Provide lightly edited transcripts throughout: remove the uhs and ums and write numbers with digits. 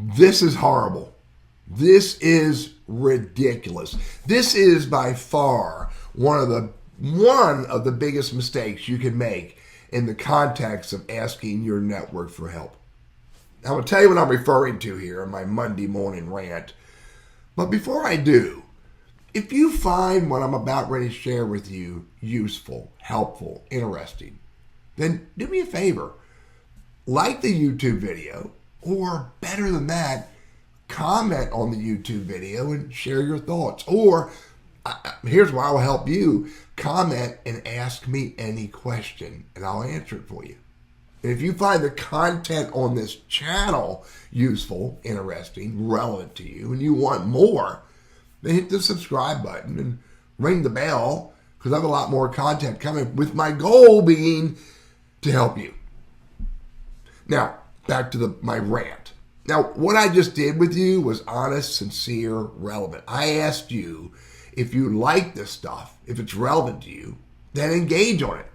This is horrible. This is ridiculous. This is by far one of the biggest mistakes you can make in the context of asking your network for help. I'm going to tell you what I'm referring to here in my Monday morning rant. But before I do, if you find what I'm about ready to share with you useful, helpful, interesting, then do me a favor. Like the YouTube video, or better than that, comment on the YouTube video and share your thoughts. Or here's where I will help you. Comment and ask me any question, and I'll answer it for you. And if you find the content on this channel useful, interesting, relevant to you, and you want more, then hit the subscribe button and ring the bell, because I have a lot more content coming, with my goal being to help you. Now, back to my rant. Now, what I just did with you was honest, sincere, relevant. I asked you if you like this stuff, if it's relevant to you, then engage on it.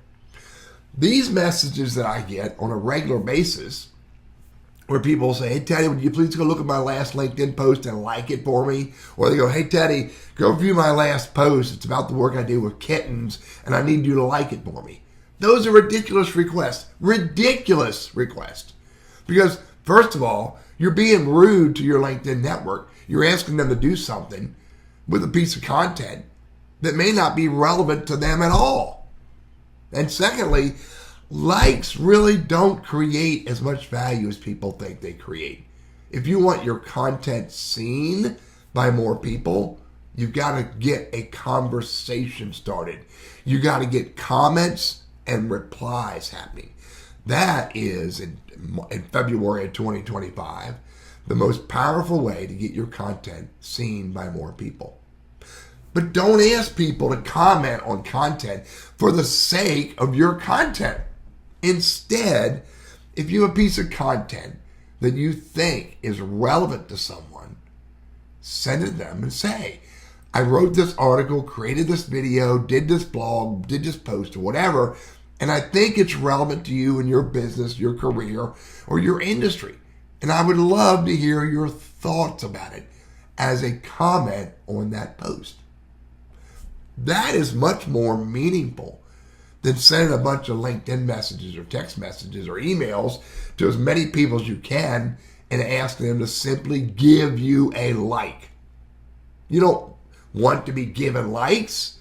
These messages that I get on a regular basis, where people say, hey, Teddy, would you please go look at my last LinkedIn post and like it for me? Or they go, hey, Teddy, go view my last post. It's about the work I do with kittens, and I need you to like it for me. Those are ridiculous requests. Ridiculous requests. Because, first of all, you're being rude to your LinkedIn network. You're asking them to do something with a piece of content that may not be relevant to them at all. And secondly, likes really don't create as much value as people think they create. If you want your content seen by more people, you've got to get a conversation started. You got to get comments and replies happening. That is, in February of 2025, the most powerful way to get your content seen by more people. But don't ask people to comment on content for the sake of your content. Instead, if you have a piece of content that you think is relevant to someone, send it to them and say, I wrote this article, created this video, did this blog, did this post, or whatever, and I think it's relevant to you and your business, your career, or your industry. And I would love to hear your thoughts about it as a comment on that post. That is much more meaningful than sending a bunch of LinkedIn messages or text messages or emails to as many people as you can and asking them to simply give you a like. You don't want to be given likes.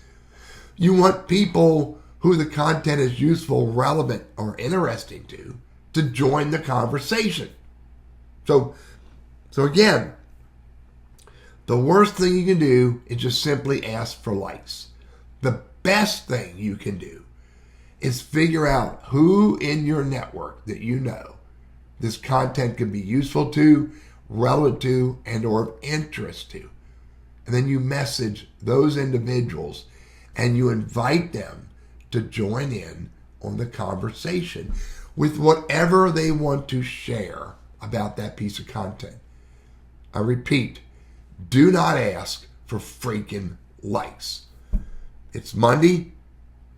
You want people who the content is useful, relevant, or interesting to join the conversation. So again, the worst thing you can do is just simply ask for likes. The best thing you can do is figure out who in your network that you know this content can be useful to, relevant to, and or of interest to. And then you message those individuals and you invite them to join in on the conversation with whatever they want to share about that piece of content. I repeat, do not ask for freaking likes. It's Monday.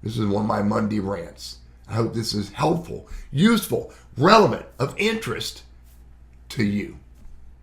This is one of my Monday rants. I hope this is helpful, useful, relevant, of interest to you.